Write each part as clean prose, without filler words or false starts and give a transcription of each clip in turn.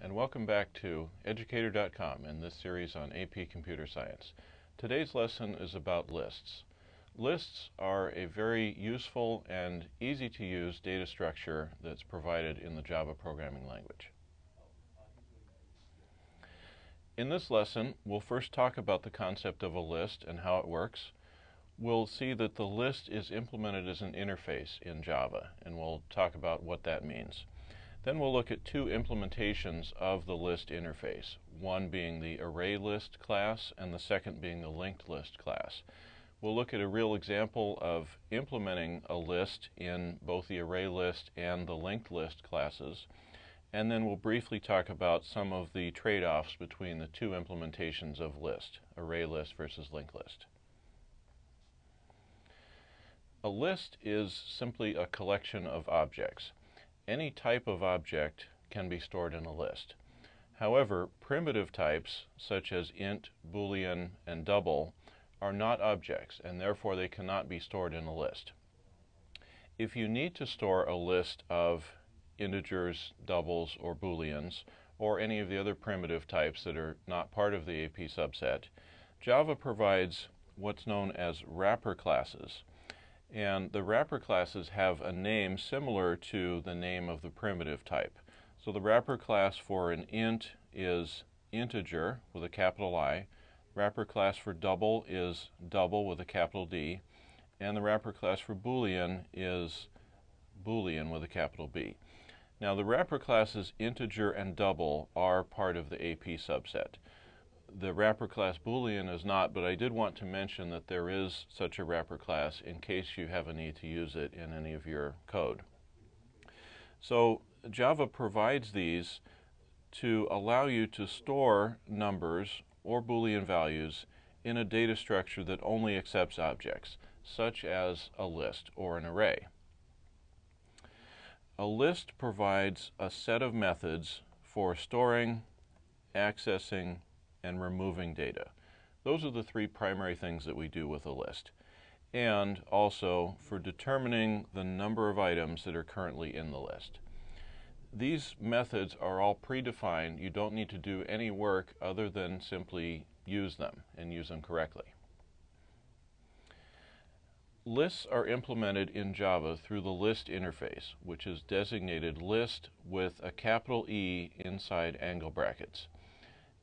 and welcome back to Educator.com in this series on AP Computer Science. Today's lesson is about lists. Lists are a very useful and easy to use data structure that's provided in the Java programming language. In this lesson, we'll first talk about the concept of a list and how it works. We'll see that the list is implemented as an interface in Java, and we'll talk about what that means. Then we'll look at two implementations of the list interface, one being the ArrayList class and the second being the linked list class. We'll look at a real example of implementing a list in both the ArrayList and the linked list classes, and then we'll briefly talk about some of the trade-offs between the two implementations of list, ArrayList versus linked list. A list is simply a collection of objects. Any type of object can be stored in a list. However, primitive types such as int, boolean, and double are not objects, and therefore they cannot be stored in a list. If you need to store a list of integers, doubles, or booleans, or any of the other primitive types that are not part of the AP subset, Java provides what's known as wrapper classes. And the wrapper classes have a name similar to the name of the primitive type. So the wrapper class for an int is integer with a capital I, wrapper class for double is double with a capital D, and the wrapper class for boolean is boolean with a capital B. Now the wrapper classes integer and double are part of the AP subset. The wrapper class boolean is not, but I did want to mention that there is such a wrapper class in case you have a need to use it in any of your code. So Java provides these to allow you to store numbers or boolean values in a data structure that only accepts objects, such as a list or an array. A list provides a set of methods for storing, accessing, and removing data. Those are the three primary things that we do with a list. And also for determining the number of items that are currently in the list. These methods are all predefined. You don't need to do any work other than simply use them and use them correctly. Lists are implemented in Java through the list interface, which is designated list with a capital E inside angle brackets.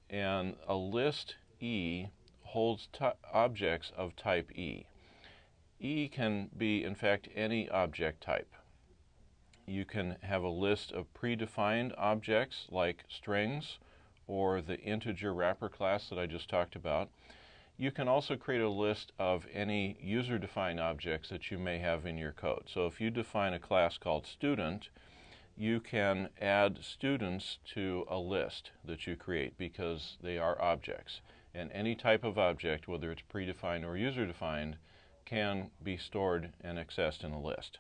And a list E holds objects of type E. E can be, in fact, any object type. You can have a list of predefined objects like strings or the integer wrapper class that I just talked about. You can also create a list of any user-defined objects that you may have in your code. So if you define a class called student, you can add students to a list that you create because they are objects. And any type of object, whether it's predefined or user-defined, can be stored and accessed in a list.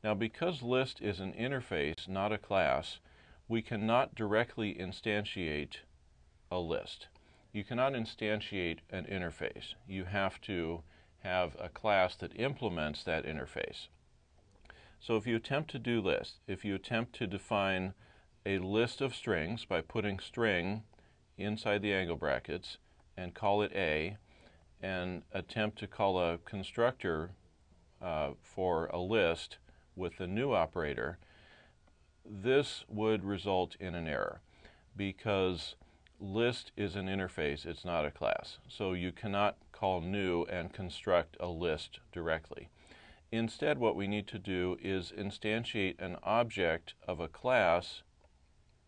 Now, because list is an interface, not a class, we cannot directly instantiate a list. You cannot instantiate an interface. You have to have a class that implements that interface. So if you attempt to do this, if you attempt to define a list of strings by putting string inside the angle brackets and call it A, and attempt to call a constructor for a list with the new operator, this would result in an error because list is an interface, it's not a class. So you cannot call new and construct a list directly. Instead, what we need to do is instantiate an object of a class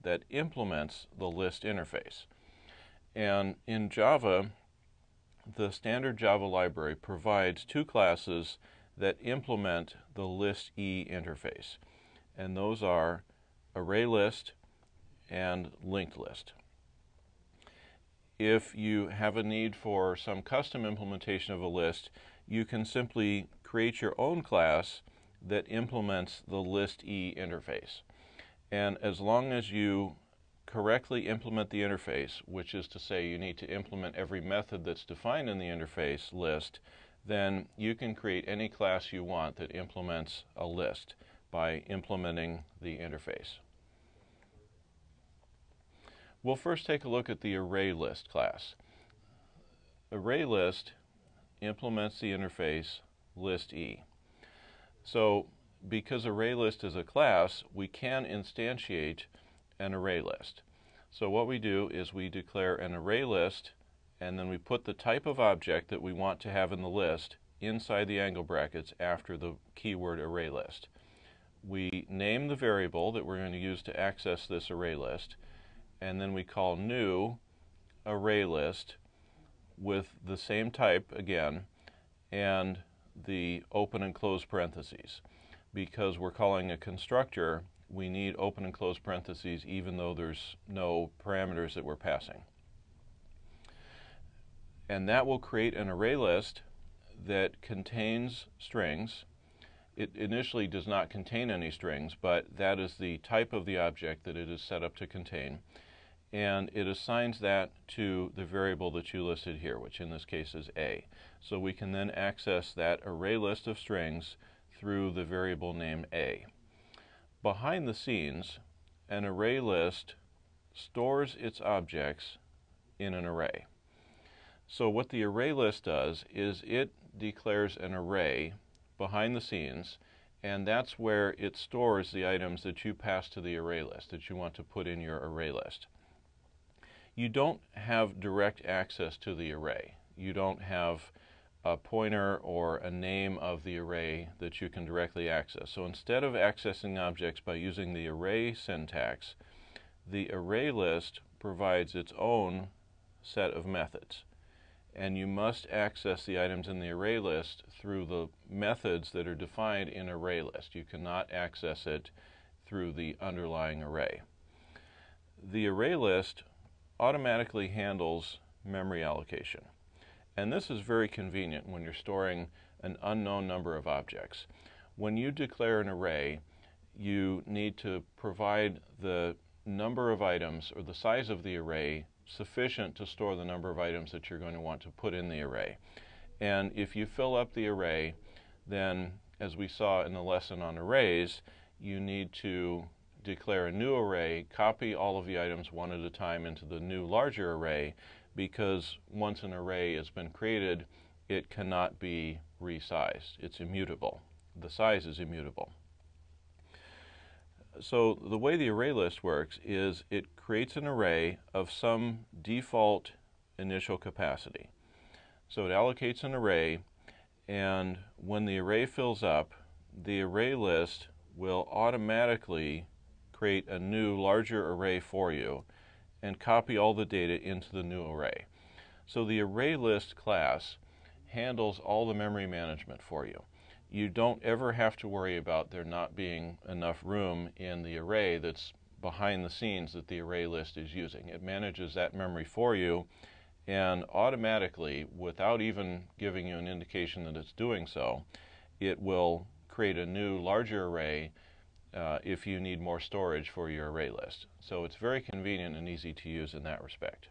that implements the list interface. And in Java, the standard Java library provides two classes that implement the list E interface. And those are ArrayList and linked list. If you have a need for some custom implementation of a list, you can simply create your own class that implements the list E interface. And as long as you correctly implement the interface, which is to say you need to implement every method that's defined in the interface list, then you can create any class you want that implements a list by implementing the interface. We'll first take a look at the ArrayList class. ArrayList implements the interface list_e. So because ArrayList is a class, we can instantiate an ArrayList. So what we do is we declare an ArrayList, and then we put the type of object that we want to have in the list inside the angle brackets after the keyword ArrayList. We name the variable that we're going to use to access this ArrayList, and then we call new ArrayList with the same type again and the open and close parentheses. Because we're calling a constructor, we need open and close parentheses even though there's no parameters that we're passing. And that will create an ArrayList that contains strings. It initially does not contain any strings, but that is the type of the object that it is set up to contain. And it assigns that to the variable that you listed here, which in this case is A. So we can then access that array list of strings through the variable name A. Behind the scenes, an array list stores its objects in an array. So what the array list does is it declares an array behind the scenes, and that's where it stores the items that you pass to the array list, that you want to put in your array list. You don't have direct access to the array. You don't have a pointer or a name of the array that you can directly access. So instead of accessing objects by using the array syntax, the array list provides its own set of methods. And you must access the items in the array list through the methods that are defined in array list. You cannot access it through the underlying array. The array list automatically handles memory allocation. And this is very convenient when you're storing an unknown number of objects. When you declare an array, you need to provide the number of items or the size of the array sufficient to store the number of items that you're going to want to put in the array. And if you fill up the array, then as we saw in the lesson on arrays, you need to declare a new array, copy all of the items one at a time into the new larger array, because once an array has been created, it cannot be resized. It's immutable. The size is immutable. So the way the array list works is it creates an array of some default initial capacity. So it allocates an array, and when the array fills up, the array list will automatically create a new larger array for you and copy all the data into the new array. So the ArrayList class handles all the memory management for you. You don't ever have to worry about there not being enough room in the array that's behind the scenes that the ArrayList is using. It manages that memory for you, and automatically, without even giving you an indication that it's doing so, it will create a new larger array if you need more storage for your array list. So it's very convenient and easy to use in that respect.